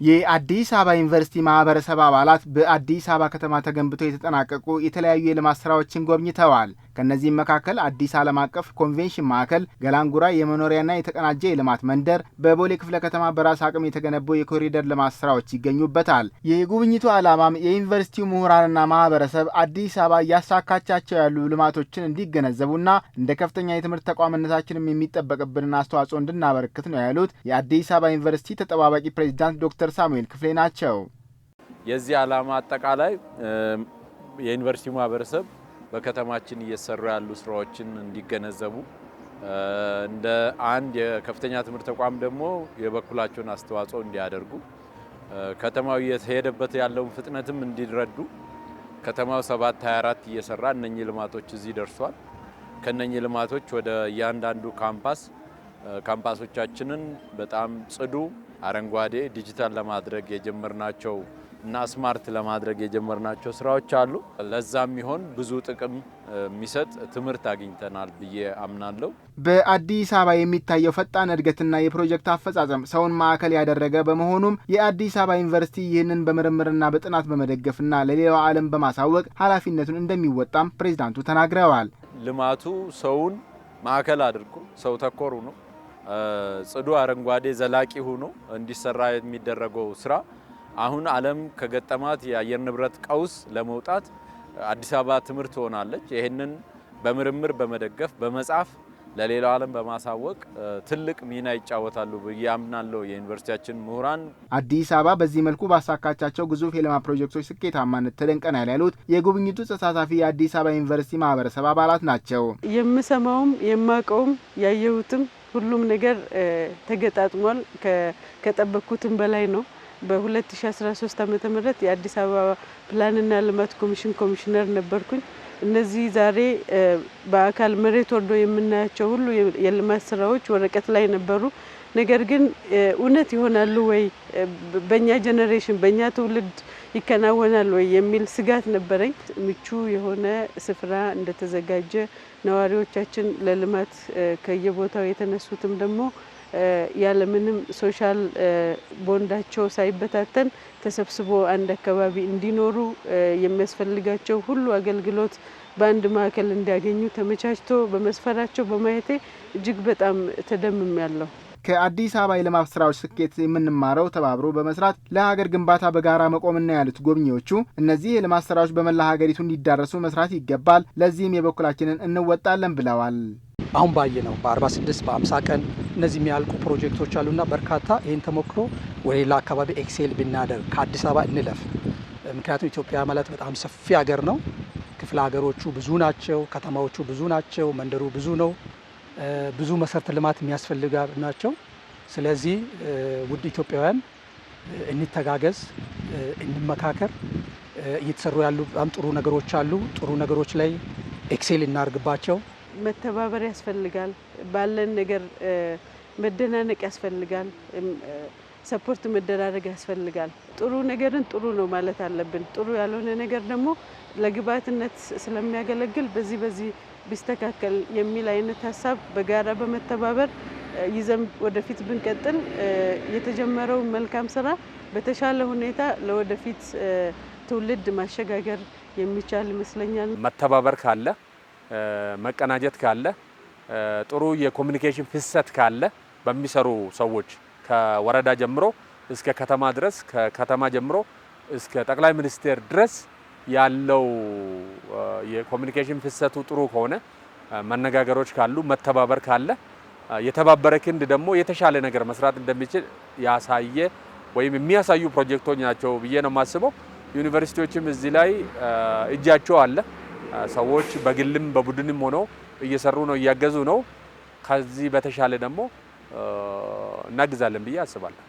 የአዲስ አበባ ዩኒቨርሲቲ ማህበረሰብ አባላት በአዲስ አበባ ከተማ ተገንብተው የተጠናቀቁ የተለያዩ የልማት ስራዎችን ጎብኝተዋል። ከነዚህም መካከል አዲስ ዓለም አቀፍ ኮንቬንሽን ማዕከል፣ ገላንጉራ የመኖሪያና የተቀናጀ የልማት መንደር፣ በቦሌ ክፍለ ከተማ በራስ አቅም የተገነቡ የኮሪደር ልማት ስራዎች ይገኙበታል። የጉብኝቱ ዓላማም የዩኒቨርሲቲው ምሁራንና ማህበረሰብ አዲስ አበባ እያሳካቻቸው ያሉ ልማቶችን እንዲገነዘቡና እንደ ከፍተኛ የትምህርት ተቋምነታችንም የሚጠበቅብንን አስተዋጽኦ እንድናበረክት ነው ያሉት የአዲስ አበባ ዩኒቨርሲቲ ተጠባባቂ ፕሬዚዳንት ዶክተር ሳሙኤል ክፍሌ ናቸው። የዚህ ዓላማ አጠቃላይ የዩኒቨርሲቲው ማህበረሰብ በከተማችን እየሰሩ ያሉ ስራዎችን እንዲገነዘቡ እንደ አንድ የከፍተኛ ትምህርት ተቋም ደግሞ የበኩላቸውን አስተዋጽኦ እንዲያደርጉ ከተማው እየተሄደበት ያለውን ፍጥነትም እንዲረዱ ከተማው 724 እየሰራ እነኚህ ልማቶች እዚህ ደርሷል። ከነኚህ ልማቶች ወደ እያንዳንዱ ካምፓሶቻችንን በጣም ጽዱ፣ አረንጓዴ፣ ዲጂታል ለማድረግ የጀመርናቸው እና ስማርት ለማድረግ የጀመርናቸው ስራዎች አሉ። ለዛም ይሆን ብዙ ጥቅም የሚሰጥ ትምህርት አግኝተናል ብዬ አምናለሁ። በአዲስ አበባ የሚታየው ፈጣን እድገትና የፕሮጀክት አፈጻጸም ሰውን ማዕከል ያደረገ በመሆኑም የአዲስ አበባ ዩኒቨርሲቲ ይህንን በምርምርና በጥናት በመደገፍና ለሌላው ዓለም በማሳወቅ ኃላፊነቱን እንደሚወጣም ፕሬዚዳንቱ ተናግረዋል። ልማቱ ሰውን ማዕከል አድርጎ ሰው ተኮር ሆኖ ጽዱ፣ አረንጓዴ፣ ዘላቂ ሆኖ እንዲሰራ የሚደረገው ስራ አሁን ዓለም ከገጠማት የአየር ንብረት ቀውስ ለመውጣት አዲስ አበባ ትምህርት ሆናለች። ይሄንን በምርምር በመደገፍ በመጻፍ ለሌላው ዓለም በማሳወቅ ትልቅ ሚና ይጫወታሉ ብዬ አምናለሁ የዩኒቨርሲቲያችን ምሁራን። አዲስ አበባ በዚህ መልኩ ባሳካቻቸው ግዙፍ የልማት ፕሮጀክቶች ስኬታማነት ተደንቀናል ያሉት የጉብኝቱ ተሳታፊ የአዲስ አበባ ዩኒቨርሲቲ ማህበረሰብ አባላት ናቸው። የምሰማውም የማቀውም ያየሁትም ሁሉም ነገር ተገጣጥሟል። ከጠበቅኩትም በላይ ነው። በ2013 ዓ.ም የአዲስ አበባ ፕላንና ልማት ኮሚሽን ኮሚሽነር ነበርኩኝ። እነዚህ ዛሬ በአካል መሬት ወርዶ የምናያቸው ሁሉ የልማት ስራዎች ወረቀት ላይ ነበሩ። ነገር ግን እውነት ይሆናሉ ወይ፣ በእኛ ጄኔሬሽን በእኛ ትውልድ ይከናወናል ወይ የሚል ስጋት ነበረኝ። ምቹ የሆነ ስፍራ እንደተዘጋጀ ነዋሪዎቻችን ለልማት ከየቦታው የተነሱትም ደግሞ ያለምንም ሶሻል ቦንዳቸው ሳይበታተን ተሰብስቦ አንድ አካባቢ እንዲኖሩ የሚያስፈልጋቸው ሁሉ አገልግሎት በአንድ ማዕከል እንዲያገኙ ተመቻችቶ በመስፈራቸው በማየቴ እጅግ በጣም ተደምሜያለሁ። ከአዲስ አበባ የልማት ስራዎች ስኬት የምንማረው ተባብሮ በመስራት ለሀገር ግንባታ በጋራ መቆምና ያሉት ጎብኚዎቹ እነዚህ የልማት ስራዎች በመላ ሀገሪቱ እንዲዳረሱ መስራት ይገባል፣ ለዚህም የበኩላችንን እንወጣለን ብለዋል። አሁን ባየነው በ46 በ50 ቀን እነዚህ የሚያልቁ ፕሮጀክቶች አሉና በርካታ ይህን ተሞክሮ ወደ ሌላ አካባቢ ኤክሴል ብናደርግ ከአዲስ አበባ እንለፍ። ምክንያቱም ኢትዮጵያ ማለት በጣም ሰፊ ሀገር ነው። ክፍለ ሀገሮቹ ብዙ ናቸው፣ ከተማዎቹ ብዙ ናቸው፣ መንደሩ ብዙ ነው። ብዙ መሰረተ ልማት የሚያስፈልጋ ናቸው። ስለዚህ ውድ ኢትዮጵያውያን እንተጋገዝ፣ እንመካከር። እየተሰሩ ያሉ በጣም ጥሩ ነገሮች አሉ። ጥሩ ነገሮች ላይ ኤክሴል እናርግባቸው። መተባበር ያስፈልጋል። ባለን ነገር መደናነቅ ያስፈልጋል። ሰፖርት መደራረግ ያስፈልጋል። ጥሩ ነገርን ጥሩ ነው ማለት አለብን። ጥሩ ያልሆነ ነገር ደግሞ ለግብዓትነት ስለሚያገለግል በዚህ ቢስተካከል የሚል አይነት ሀሳብ በጋራ በመተባበር ይዘን ወደፊት ብንቀጥል የተጀመረው መልካም ስራ በተሻለ ሁኔታ ለወደፊት ትውልድ ማሸጋገር የሚቻል ይመስለኛል። መተባበር ካለ፣ መቀናጀት ካለ፣ ጥሩ የኮሚኒኬሽን ፍሰት ካለ በሚሰሩ ሰዎች ከወረዳ ጀምሮ እስከ ከተማ ድረስ ከከተማ ጀምሮ እስከ ጠቅላይ ሚኒስቴር ድረስ ያለው የኮሚኒኬሽን ፍሰቱ ጥሩ ከሆነ መነጋገሮች ካሉ መተባበር ካለ የተባበረ ክንድ ደግሞ የተሻለ ነገር መስራት እንደሚችል ያሳየ ወይም የሚያሳዩ ፕሮጀክቶች ናቸው ብዬ ነው የማስበው። ዩኒቨርሲቲዎችም እዚህ ላይ እጃቸው አለ። ሰዎች በግልም በቡድንም ሆነው እየሰሩ ነው፣ እያገዙ ነው። ከዚህ በተሻለ ደግሞ እናግዛለን ብዬ አስባለሁ።